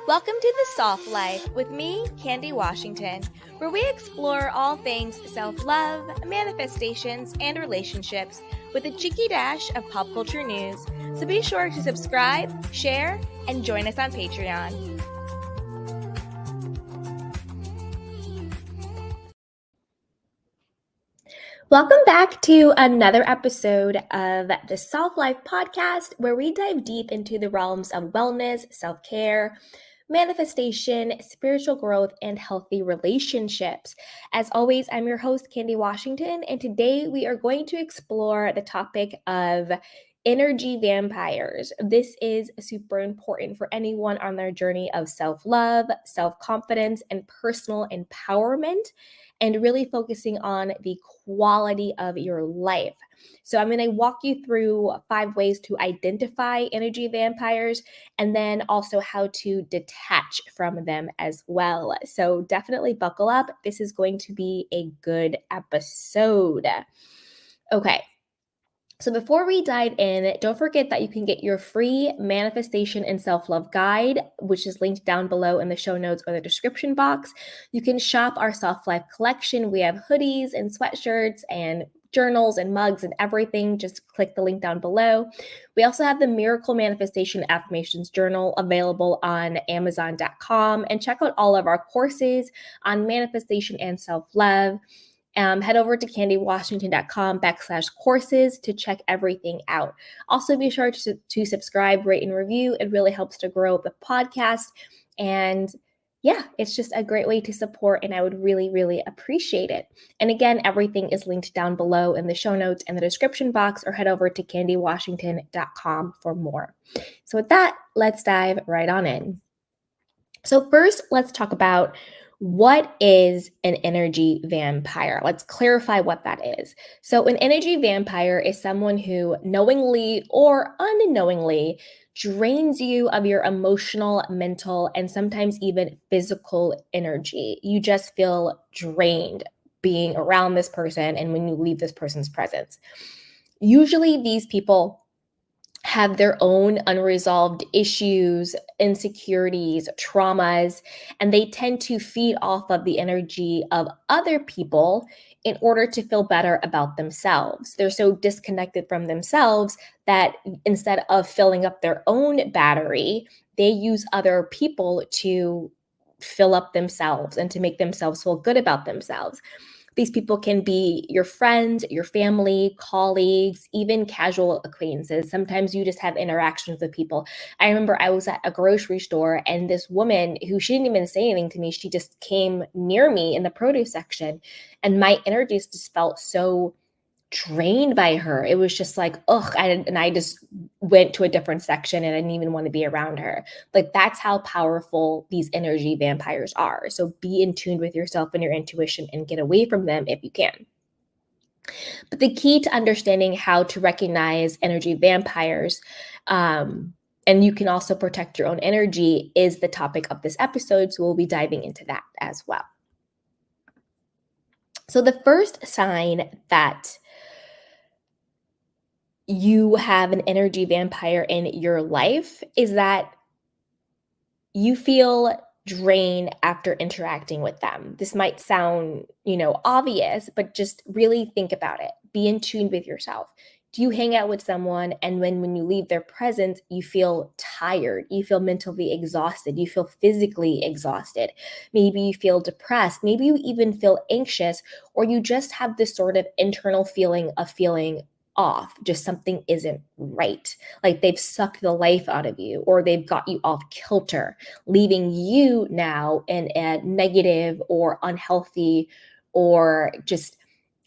Welcome to The Soft Life with me, Candy Washington, where we explore all things self-love, manifestations, and relationships with a cheeky dash of pop culture news. So be sure to subscribe, share, and join us on Patreon. Welcome back to another episode of the Soft Life podcast, where we dive deep into the realms of wellness, self-care, manifestation, spiritual growth, and healthy relationships. As always, I'm your host, Candy Washington, and today we are going to explore the topic of energy vampires. This is super important for anyone on their journey of self-love, self-confidence, and personal empowerment, and really focusing on the quality of your life. So I'm going to walk you through 5 ways to identify energy vampires, and then also how to detach from them as well. So definitely buckle up. This is going to be a good episode. Okay. So before we dive in, don't forget that you can get your free manifestation and self-love guide, which is linked down below in the show notes or the description box. You can shop our Soft Life collection. We have hoodies and sweatshirts and journals and mugs and everything. Just click the link down below. We also have the Miracle Manifestation Affirmations Journal available on Amazon.com, and check out all of our courses on manifestation and self-love. Head over to candywashington.com/courses to check everything out. Also, be sure to subscribe, rate, and review. It really helps to grow the podcast. And yeah, it's just a great way to support, and I would really, really appreciate it. And again, everything is linked down below in the show notes and the description box, or head over to candywashington.com for more. So with that, let's dive right on in. So first, let's talk about what is an energy vampire. Let's clarify what that is. So an energy vampire is someone who knowingly or unknowingly drains you of your emotional, mental, and sometimes even physical energy. You just feel drained being around this person and when you leave this person's presence. Usually these people have their own unresolved issues, insecurities, traumas, and they tend to feed off of the energy of other people in order to feel better about themselves. They're so disconnected from themselves that instead of filling up their own battery, they use other people to fill up themselves and to make themselves feel good about themselves. These people can be your friends, your family, colleagues, even casual acquaintances. Sometimes you just have interactions with people. I remember I was at a grocery store, and this woman who, she didn't even say anything to me, she just came near me in the produce section, and my energies just felt so drained by her. It was just like, ugh. And I just went to a different section, and I didn't even want to be around her. Like, that's how powerful these energy vampires are. So be in tune with yourself and your intuition and get away from them if you can. But the key to understanding how to recognize energy vampires, and you can also protect your own energy, is the topic of this episode. So we'll be diving into that as well. So the first sign that you have an energy vampire in your life is that you feel drained after interacting with them. This might sound, obvious, but just really think about it. Be in tune with yourself. Do you hang out with someone, and when you leave their presence, you feel tired, you feel mentally exhausted, you feel physically exhausted, maybe you feel depressed, maybe you even feel anxious, or you just have this sort of internal feeling of feeling off, just something isn't right, like they've sucked the life out of you, or they've got you off kilter, leaving you now in a negative or unhealthy or just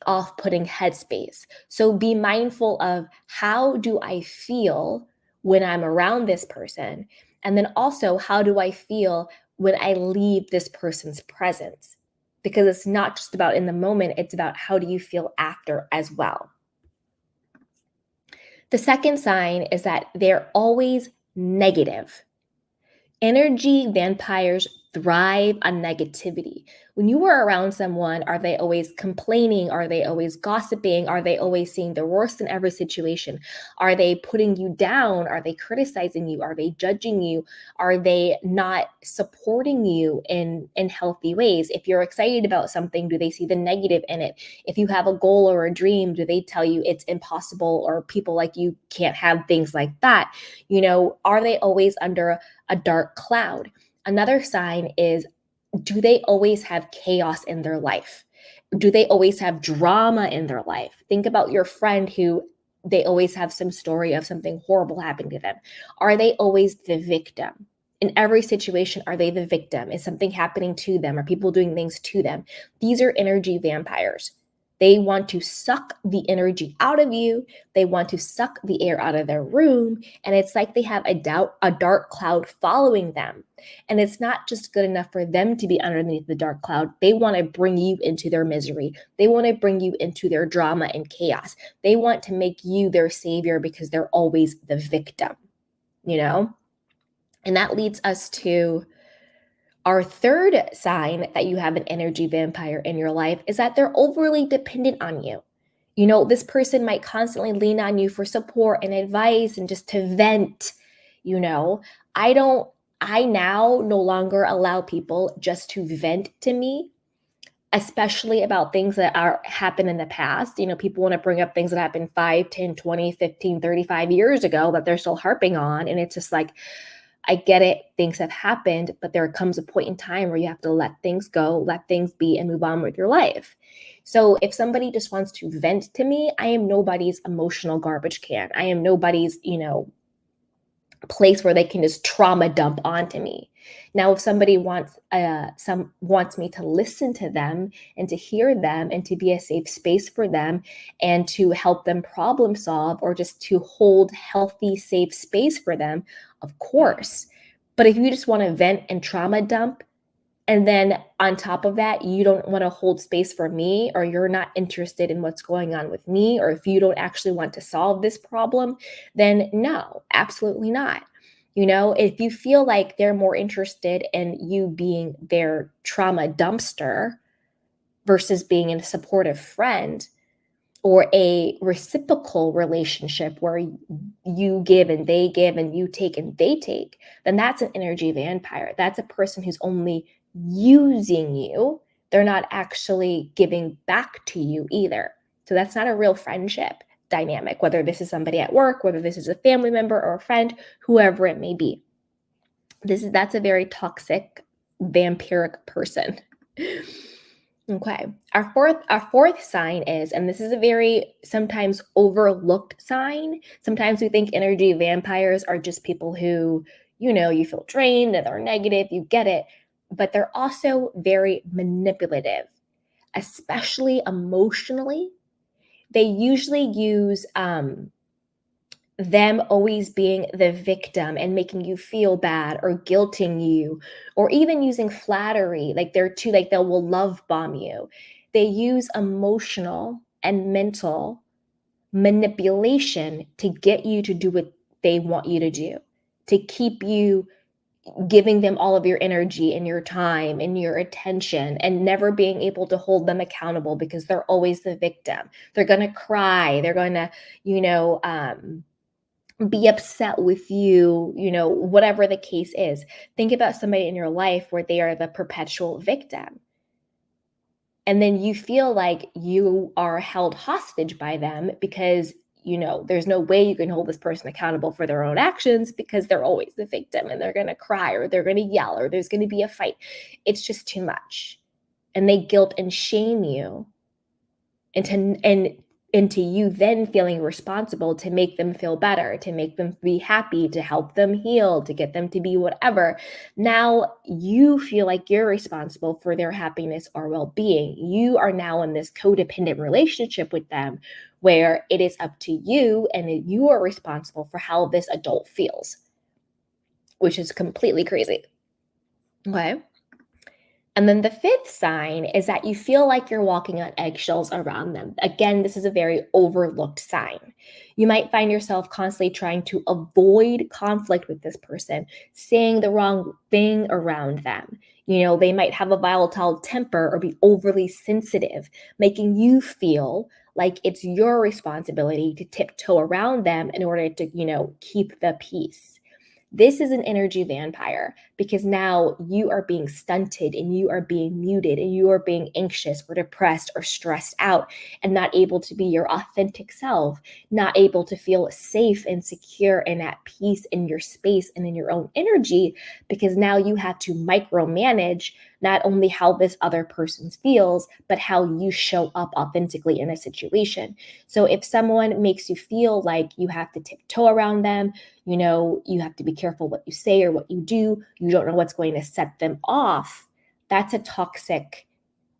off-putting headspace. So be mindful of, how do I feel when I'm around this person? And then also, how do I feel when I leave this person's presence? Because it's not just about in the moment, it's about how do you feel after as well. The second sign is that they're always negative. Energy vampires thrive on negativity. When you are around someone, are they always complaining? Are they always gossiping? Are they always seeing the worst in every situation? Are they putting you down? Are they criticizing you? Are they judging you? Are they not supporting you in healthy ways? If you're excited about something, do they see the negative in it? If you have a goal or a dream, do they tell you it's impossible or people like you can't have things like that? Are they always under a dark cloud? Another sign is, do they always have chaos in their life? Do they always have drama in their life? Think about your friend who they always have some story of something horrible happening to them. Are they always the victim? In every situation, are they the victim? Is something happening to them? Are people doing things to them? These are energy vampires. They want to suck the energy out of you. They want to suck the air out of their room. And it's like they have a dark cloud following them. And it's not just good enough for them to be underneath the dark cloud. They want to bring you into their misery. They want to bring you into their drama and chaos. They want to make you their savior because they're always the victim, you know? And that leads us to our third sign that you have an energy vampire in your life is that they're overly dependent on you. This person might constantly lean on you for support and advice and just to vent. You know, I don't, I now no longer allow people just to vent to me, especially about things that are happened in the past. People want to bring up things that happened 5, 10, 20, 15, 35 years ago that they're still harping on. And it's just like, I get it, things have happened, but there comes a point in time where you have to let things go, let things be, and move on with your life. So if somebody just wants to vent to me, I am nobody's emotional garbage can. I am nobody's, place where they can just trauma dump onto me. Now, if somebody wants me to listen to them and to hear them and to be a safe space for them and to help them problem solve or just to hold healthy, safe space for them, of course. But if you just want to vent and trauma dump, and then on top of that, you don't want to hold space for me, or you're not interested in what's going on with me, or if you don't actually want to solve this problem, then no, absolutely not. If you feel like they're more interested in you being their trauma dumpster versus being a supportive friend or a reciprocal relationship where you give and you take and they take, then that's an energy vampire. That's a person who's only using you. They're not actually giving back to you either. So that's not a real friendship dynamic, whether this is somebody at work, whether this is a family member or a friend, whoever it may be. That's a very toxic, vampiric person. Okay. Our fourth sign is, and this is a very sometimes overlooked sign. Sometimes we think energy vampires are just people who, you feel drained and they're negative, you get it, but they're also very manipulative, especially emotionally. They usually use them always being the victim and making you feel bad or guilting you, or even using flattery. Like they will love bomb you. They use emotional and mental manipulation to get you to do what they want you to do, to keep you giving them all of your energy and your time and your attention and never being able to hold them accountable because they're always the victim. They're going to cry. They're going to, be upset with you, whatever the case is. Think about somebody in your life where they are the perpetual victim. And then you feel like you are held hostage by them because, there's no way you can hold this person accountable for their own actions because they're always the victim and they're going to cry or they're going to yell or there's going to be a fight. It's just too much. And they guilt and shame you into you then feeling responsible to make them feel better, to make them be happy, to help them heal, to get them to be whatever. Now you feel like you're responsible for their happiness or well-being. You are now in this codependent relationship with them where it is up to you and you are responsible for how this adult feels, which is completely crazy. Okay. And then the fifth sign is that you feel like you're walking on eggshells around them. Again, this is a very overlooked sign. You might find yourself constantly trying to avoid conflict with this person, saying the wrong thing around them. They might have a volatile temper or be overly sensitive, making you feel like it's your responsibility to tiptoe around them in order to, keep the peace. This is an energy vampire because now you are being stunted and you are being muted and you are being anxious or depressed or stressed out and not able to be your authentic self, not able to feel safe and secure and at peace in your space and in your own energy, because now you have to micromanage not only how this other person feels, but how you show up authentically in a situation. So if someone makes you feel like you have to tiptoe around them, you have to be careful what you say or what you do, you don't know what's going to set them off, that's a toxic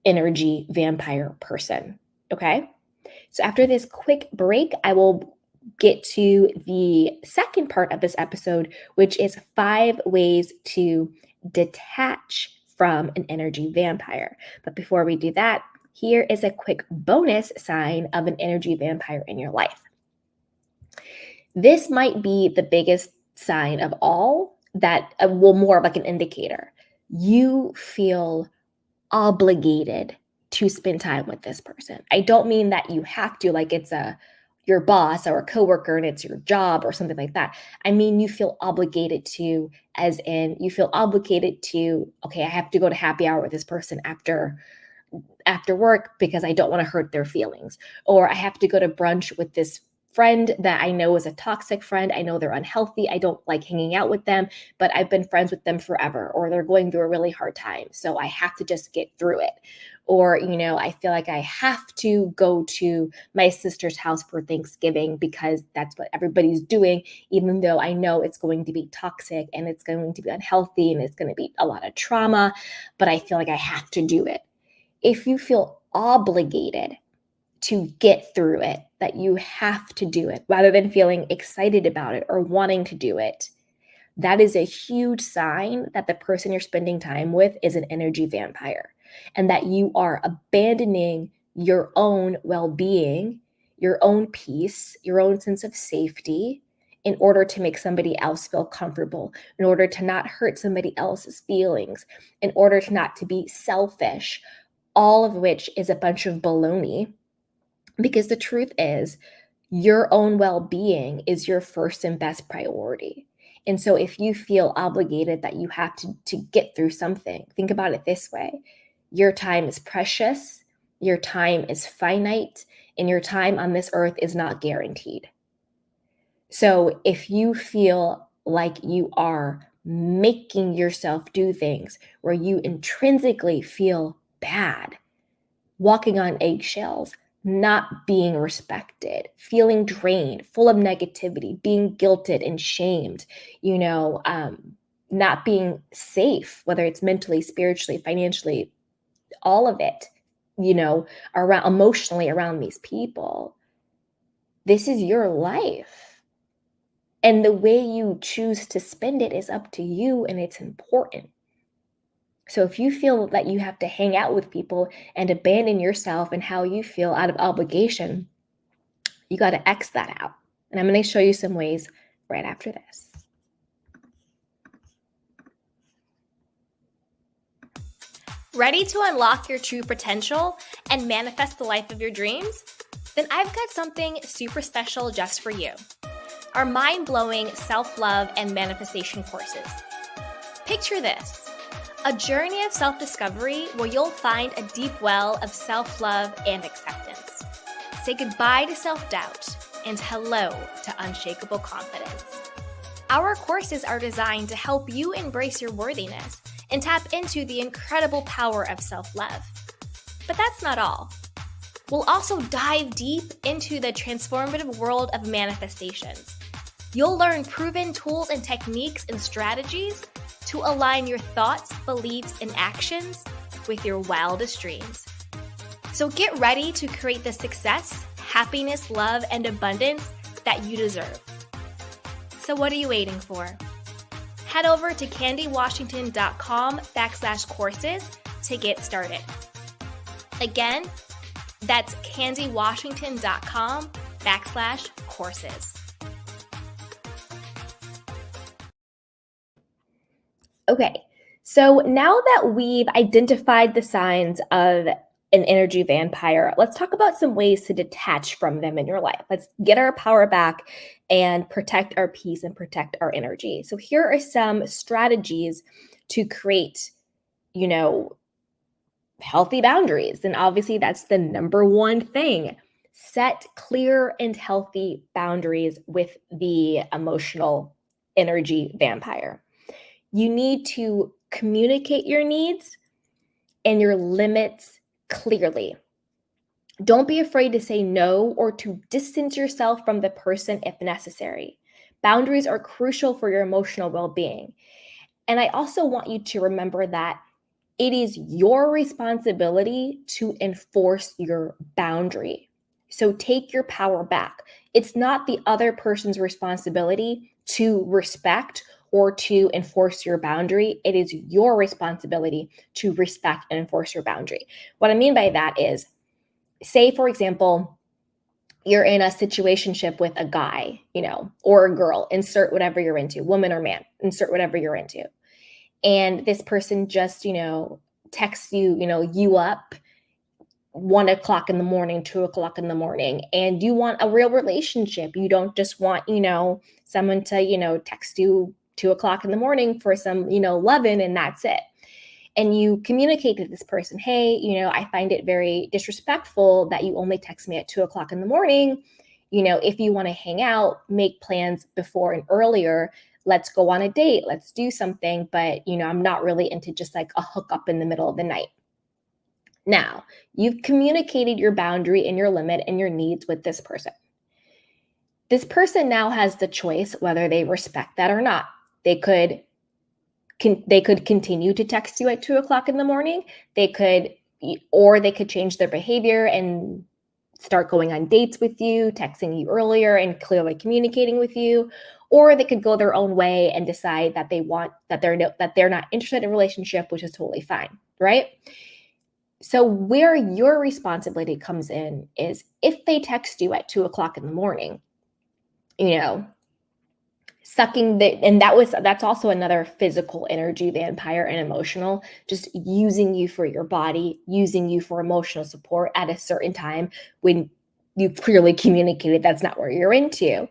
energy vampire person. Okay? So after this quick break, I will get to the second part of this episode, which is 5 ways to detach from an energy vampire. But before we do that, here is a quick bonus sign of an energy vampire in your life. This might be the biggest sign of all that, more of like an indicator. You feel obligated to spend time with this person. I don't mean that you have to, like it's your boss or a coworker and it's your job or something like that. I mean, you feel obligated to, as in you feel obligated to, okay, I have to go to happy hour with this person after work because I don't want to hurt their feelings. Or I have to go to brunch with this friend that I know is a toxic friend. I know they're unhealthy. I don't like hanging out with them, but I've been friends with them forever, or they're going through a really hard time. So I have to just get through it. Or, I feel like I have to go to my sister's house for Thanksgiving because that's what everybody's doing, even though I know it's going to be toxic and it's going to be unhealthy and it's going to be a lot of trauma, but I feel like I have to do it. If you feel obligated to get through it, that you have to do it rather than feeling excited about it or wanting to do it, that is a huge sign that the person you're spending time with is an energy vampire and that you are abandoning your own well-being, your own peace, your own sense of safety in order to make somebody else feel comfortable, in order to not hurt somebody else's feelings, in order to not to be selfish, all of which is a bunch of baloney. Because the truth is, your own well-being is your first and best priority. And so if you feel obligated that you have to get through something, think about it this way. Your time is precious, your time is finite, and your time on this earth is not guaranteed. So if you feel like you are making yourself do things where you intrinsically feel bad, walking on eggshells, not being respected, feeling drained, full of negativity, being guilted and shamed, not being safe, whether it's mentally, spiritually, financially, all of it, around emotionally around these people. This is your life. And the way you choose to spend it is up to you, and it's important. So if you feel that you have to hang out with people and abandon yourself and how you feel out of obligation, you got to X that out. And I'm going to show you some ways right after this. Ready to unlock your true potential and manifest the life of your dreams? Then I've got something super special just for you. Our mind-blowing self-love and manifestation courses. Picture this. A journey of self-discovery where you'll find a deep well of self-love and acceptance. Say goodbye to self-doubt and hello to unshakable confidence. Our courses are designed to help you embrace your worthiness and tap into the incredible power of self-love. But that's not all. We'll also dive deep into the transformative world of manifestations. You'll learn proven tools and techniques and strategies to align your thoughts, beliefs, and actions with your wildest dreams. So get ready to create the success, happiness, love, and abundance that you deserve. So what are you waiting for? Head over to candywashington.com/courses to get started. Again, that's kansywashington.com/courses. Okay, so now that we've identified the signs of an energy vampire, let's talk about some ways to detach from them in your life. Let's get our power back and protect our peace and protect our energy. So here are some strategies to create, healthy boundaries. And obviously that's the number one thing. Set clear and healthy boundaries with the emotional energy vampire. You need to communicate your needs and your limits clearly. Don't be afraid to say no or to distance yourself from the person if necessary. Boundaries are crucial for your emotional well-being. And I also want you to remember that it is your responsibility to enforce your boundary. So take your power back. It's not the other person's responsibility to respect or to enforce your boundary. It is your responsibility to respect and enforce your boundary. What I mean by that is, say, for example, you're in a situationship with a guy, or a girl, insert whatever you're into, woman or man, insert whatever you're into. And this person just, texts you, you up 1 o'clock in the morning, 2 o'clock in the morning, and you want a real relationship. You don't just want, someone to, text you 2 o'clock in the morning for some, loving, and that's it. And you communicate to this person, hey, I find it very disrespectful that you only text me at 2 o'clock in the morning. If you want to hang out, make plans before and earlier. Let's go on a date. Let's do something. But, I'm not really into just like a hookup in the middle of the night. Now, you've communicated your boundary and your limit and your needs with this person. This person now has the choice whether they respect that or not. They could continue to text you at 2 o'clock in the morning. They could change their behavior and start going on dates with you, texting you earlier and clearly communicating with you, or they could go their own way and decide that they're not interested in a relationship, which is totally fine, right? So where your responsibility comes in is if they text you at 2 o'clock in the morning, that's also another physical energy vampire and emotional, just using you for your body, using you for emotional support at a certain time when you've clearly communicated that's not where you're into.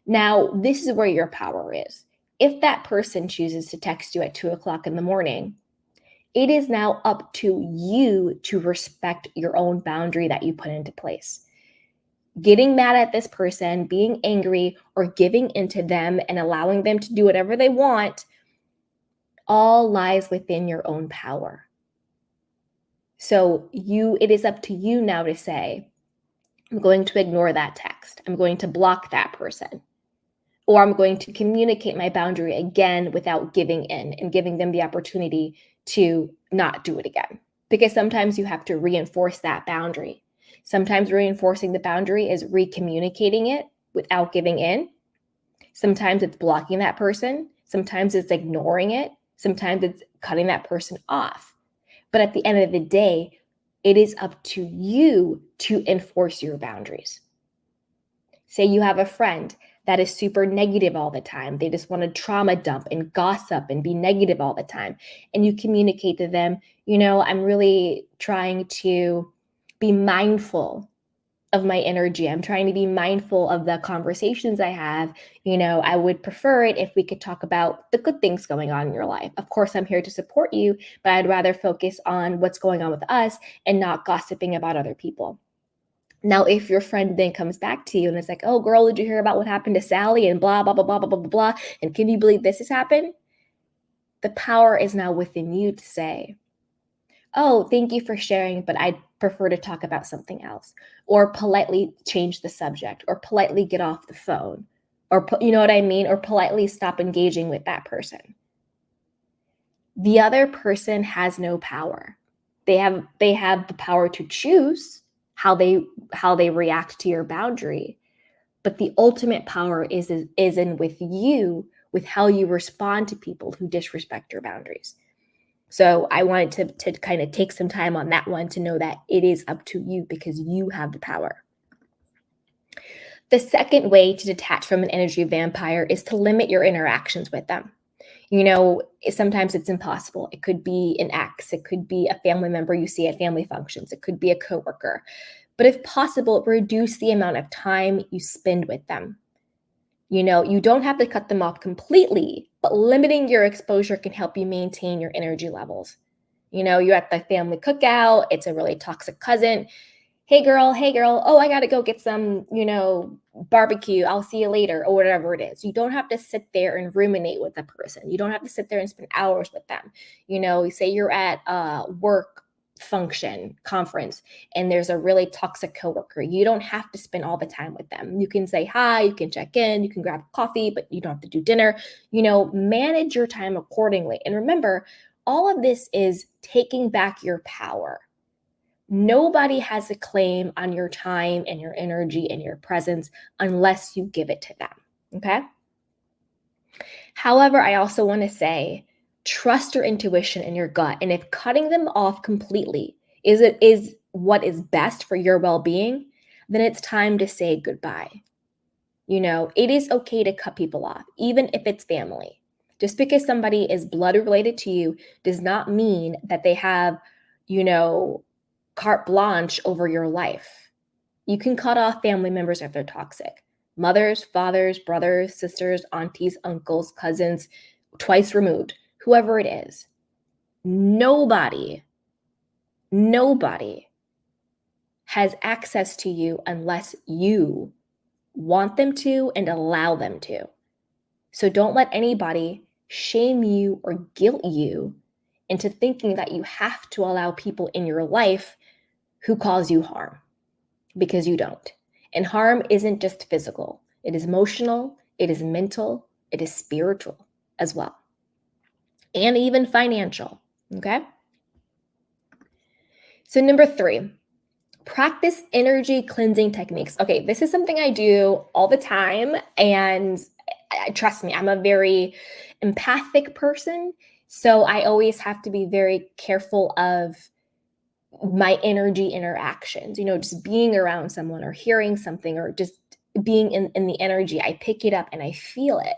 Now, this is where your power is. If that person chooses to text you at 2 o'clock in the morning, it is now up to you to respect your own boundary that you put into place. Getting mad at this person, being angry, or giving into them and allowing them to do whatever they want, all lies within your own power. So it is up to you now to say, I'm going to ignore that text. I'm going to block that person. Or I'm going to communicate my boundary again without giving in and giving them the opportunity to not do it again. Because sometimes you have to reinforce that boundary. Sometimes reinforcing the boundary is recommunicating it without giving in. Sometimes it's blocking that person. Sometimes it's ignoring it. Sometimes it's cutting that person off. But at the end of the day, it is up to you to enforce your boundaries. Say you have a friend that is super negative all the time. They just want to trauma dump and gossip and be negative all the time. And you communicate to them, I'm really trying to be mindful of my energy. I'm trying to be mindful of the conversations I have. I would prefer it if we could talk about the good things going on in your life. Of course, I'm here to support you, but I'd rather focus on what's going on with us and not gossiping about other people. Now, if your friend then comes back to you and it's like, oh, girl, did you hear about what happened to Sally and blah, blah, blah, blah, blah, blah, blah, and can you believe this has happened? The power is now within you to say, oh, thank you for sharing, but I'd prefer to talk about something else, or politely change the subject, or politely get off the phone, or you know what I mean? Or politely stop engaging with that person. The other person has no power. They have the power to choose how they react to your boundary, but the ultimate power is in with you, with how you respond to people who disrespect your boundaries. So I wanted to kind of take some time on that one to know that it is up to you because you have the power. The second way to detach from an energy vampire is to limit your interactions with them. Sometimes it's impossible. It could be an ex, it could be a family member you see at family functions, it could be a coworker. But if possible, reduce the amount of time you spend with them. You don't have to cut them off completely, but limiting your exposure can help you maintain your energy levels. You're at the family cookout, it's a really toxic cousin. Hey girl, oh, I got to go get some, barbecue. I'll see you later, or whatever it is. You don't have to sit there and ruminate with the person. You don't have to sit there and spend hours with them. You say you're at a work function conference and there's a really toxic coworker. You don't have to spend all the time with them. You can say hi, you can check in, you can grab coffee, but you don't have to do dinner. Manage your time accordingly. And remember, all of this is taking back your power. Nobody has a claim on your time and your energy and your presence unless you give it to them. Okay. However, I also want to say, trust your intuition and your gut. And if cutting them off completely is what is best for your well-being, then it's time to say goodbye. It is okay to cut people off, even if it's family. Just because somebody is blood related to you does not mean that they have, carte blanche over your life. You can cut off family members if they're toxic. Mothers, fathers, brothers, sisters, aunties, uncles, cousins, twice removed, whoever it is. Nobody has access to you unless you want them to and allow them to. So don't let anybody shame you or guilt you into thinking that you have to allow people in your life who cause you harm, because you don't. And harm isn't just physical. It is emotional, it is mental, it is spiritual as well, and even financial, okay? So number 3, practice energy cleansing techniques. Okay, this is something I do all the time, and trust me, I'm a very empathic person, so I always have to be very careful of my energy interactions, just being around someone or hearing something or just being in the energy. I pick it up and I feel it.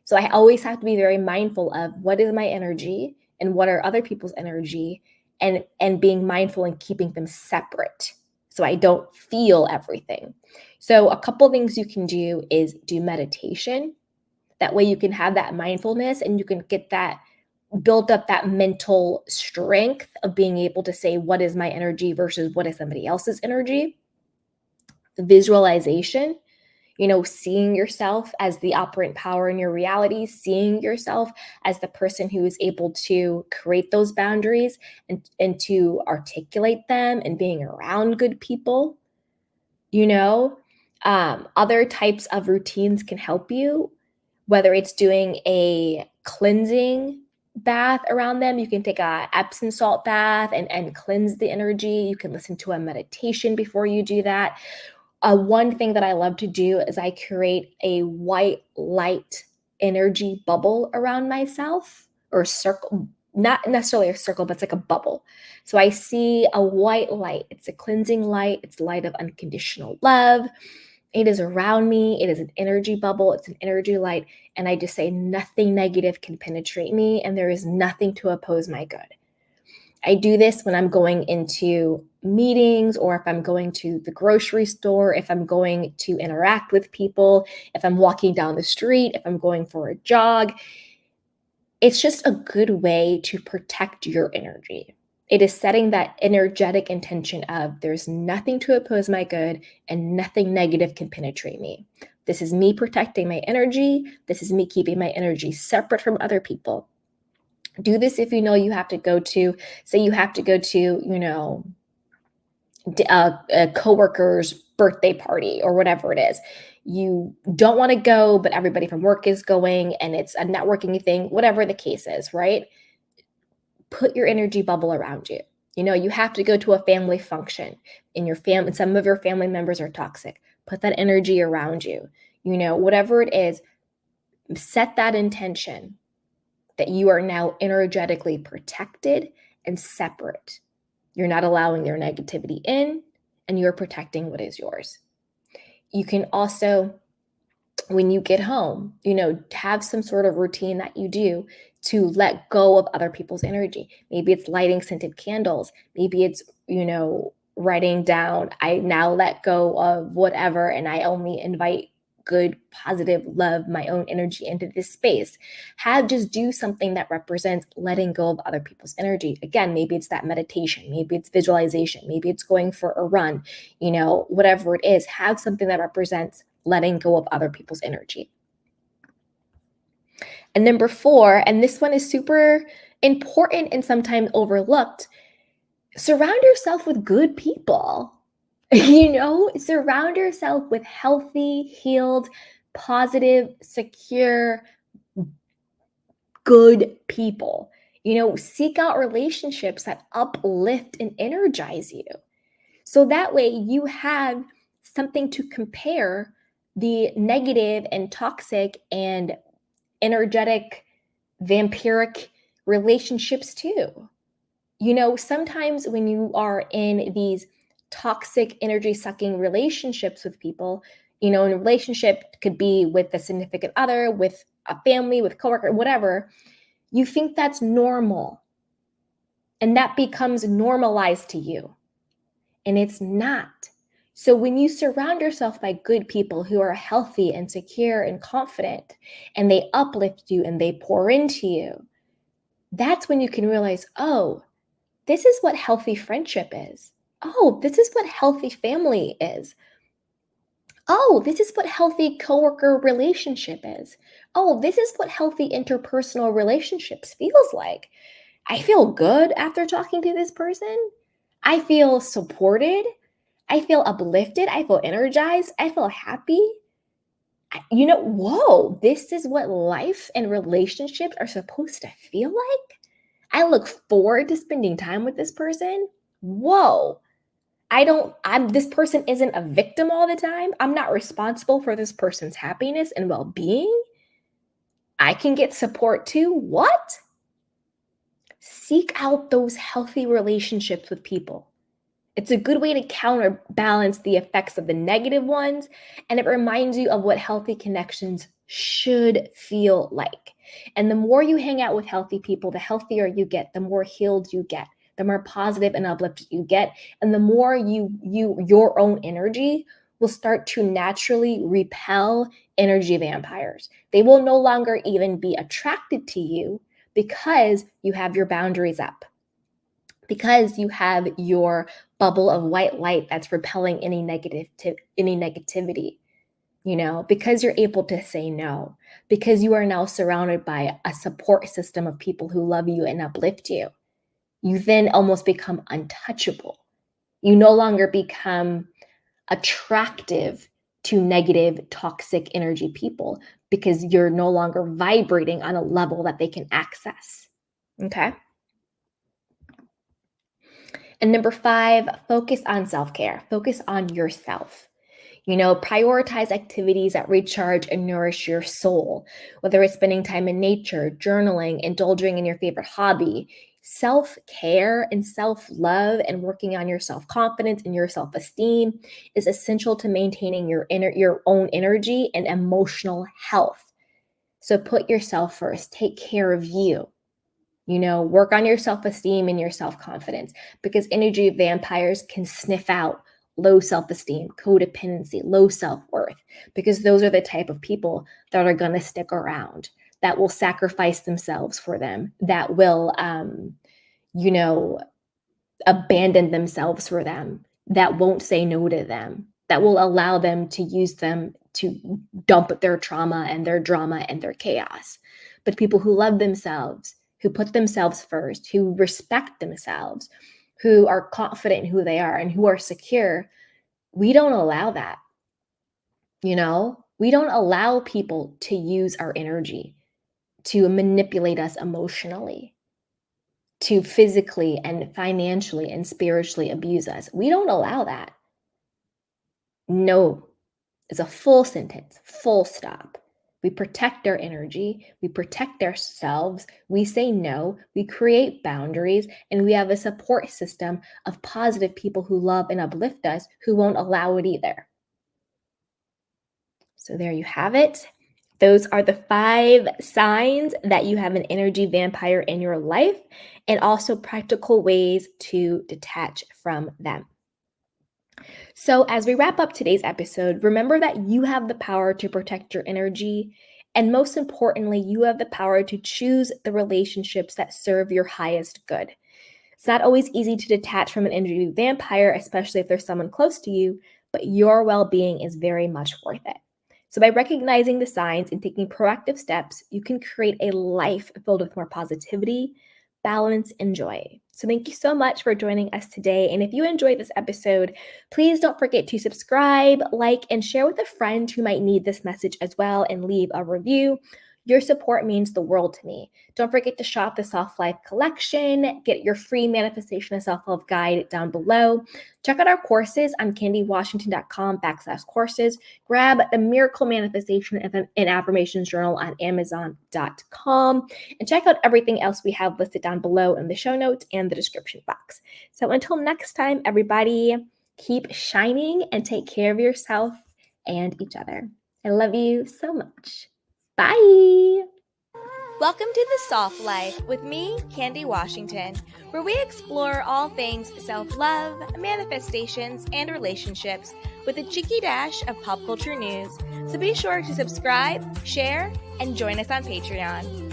So I always have to be very mindful of what is my energy and what are other people's energy, and being mindful and keeping them separate so I don't feel everything. So a couple things you can do is do meditation. That way you can have that mindfulness and you can get that build up that mental strength of being able to say, what is my energy versus what is somebody else's energy? Visualization, seeing yourself as the operant power in your reality, seeing yourself as the person who is able to create those boundaries and to articulate them, and being around good people. Other types of routines can help you, whether it's doing a cleansing bath around them. You can take a Epsom salt bath and cleanse the energy. You can listen to a meditation before you do that. One thing that I love to do is I create a white light energy bubble around myself, or a circle, not necessarily a circle, but it's like a bubble. So I see a white light. It's a cleansing light. It's light of unconditional love. It is around me. It is an energy bubble. It's an energy light. And I just say nothing negative can penetrate me, and there is nothing to oppose my good. I do this when I'm going into meetings, or if I'm going to the grocery store, if I'm going to interact with people, if I'm walking down the street, if I'm going for a jog. It's just a good way to protect your energy. It is setting that energetic intention of there's nothing to oppose my good and nothing negative can penetrate me. This is me protecting my energy. This is me keeping my energy separate from other people. Do this if you have to go to, say you have to go to, a coworker's birthday party or whatever it is. You don't want to go, but everybody from work is going and it's a networking thing, whatever the case is, right? Put your energy bubble around you. You have to go to a family function in your family. Some of your family members are toxic. Put that energy around you. Whatever it is, set that intention that you are now energetically protected and separate. You're not allowing their negativity in, and you're protecting what is yours. You can also, when you get home, have some sort of routine that you do to let go of other people's energy. Maybe it's lighting scented candles. Maybe it's, writing down, I now let go of whatever, and I only invite good, positive love, my own energy into this space. Just do something that represents letting go of other people's energy. Again, maybe it's that meditation, maybe it's visualization, maybe it's going for a run, whatever it is, have something that represents letting go of other people's energy. And number 4, and this one is super important and sometimes overlooked, surround yourself with good people. Surround yourself with healthy, healed, positive, secure, good people. Seek out relationships that uplift and energize you. So that way you have something to compare the negative and toxic and energetic, vampiric relationships to. Sometimes when you are in these toxic, energy sucking relationships with people, and a relationship could be with a significant other, with a family, with coworker, whatever, you think that's normal. And that becomes normalized to you. And it's not. So when you surround yourself by good people who are healthy and secure and confident, and they uplift you and they pour into you, that's when you can realize, oh, this is what healthy friendship is. Oh, this is what healthy family is. Oh, this is what healthy coworker relationship is. Oh, this is what healthy interpersonal relationships feels like. I feel good after talking to this person. I feel supported. I feel uplifted. I feel energized. I feel happy. Whoa, this is what life and relationships are supposed to feel like. I look forward to spending time with this person. Whoa. This person isn't a victim all the time. I'm not responsible for this person's happiness and well-being. I can get support too. What? Seek out those healthy relationships with people. It's a good way to counterbalance the effects of the negative ones, and it reminds you of what healthy connections should feel like. And the more you hang out with healthy people, the healthier you get, the more healed you get, the more positive and uplifted you get, and the more your own energy will start to naturally repel energy vampires. They will no longer even be attracted to you because you have your boundaries up, because you have your bubble of white light that's repelling any negativity, because you're able to say no, because you are now surrounded by a support system of people who love you and uplift you. You then almost become untouchable. You no longer become attractive to negative, toxic energy people because you're no longer vibrating on a level that they can access. Okay. And number 5, focus on self-care. Focus on yourself. Prioritize activities that recharge and nourish your soul, whether it's spending time in nature, journaling, indulging in your favorite hobby. Self-care and self-love and working on your self-confidence and your self-esteem is essential to maintaining your own energy and emotional health. So put yourself first. Take care of you. Work on your self-esteem and your self-confidence, because energy vampires can sniff out low self-esteem, codependency, low self-worth, because those are the type of people that are going to stick around, that will sacrifice themselves for them, that will, abandon themselves for them, that won't say no to them, that will allow them to use them to dump their trauma and their drama and their chaos. But people who love themselves, who put themselves first, who respect themselves, who are confident in who they are and who are secure, we don't allow that. We don't allow people to use our energy, to manipulate us emotionally, to physically and financially and spiritually abuse us. We don't allow that. No, it's a full sentence, full stop. We protect our energy, we protect ourselves, we say no, we create boundaries, and we have a support system of positive people who love and uplift us who won't allow it either. So there you have it. Those are the 5 signs that you have an energy vampire in your life, and also practical ways to detach from them. So, as we wrap up today's episode, remember that you have the power to protect your energy. And most importantly, you have the power to choose the relationships that serve your highest good. It's not always easy to detach from an energy vampire, especially if there's someone close to you, but your well being is very much worth it. So, by recognizing the signs and taking proactive steps, you can create a life filled with more positivity, balance, and joy. So, thank you so much for joining us today. And if you enjoyed this episode, please don't forget to subscribe, like, and share with a friend who might need this message as well, and leave a review. Your support means the world to me. Don't forget to shop the Self Life collection, get your free Manifestation of Self-Love guide down below. Check out our courses on candywashington.com/courses. Grab the Miracle Manifestation and Affirmations Journal on amazon.com. And check out everything else we have listed down below in the show notes and the description box. So until next time, everybody, keep shining and take care of yourself and each other. I love you so much. Bye. Welcome to the Soft Life with me, Candy Washington, where we explore all things self-love, manifestations, and relationships with a cheeky dash of pop culture news. So be sure to subscribe, share, and join us on Patreon.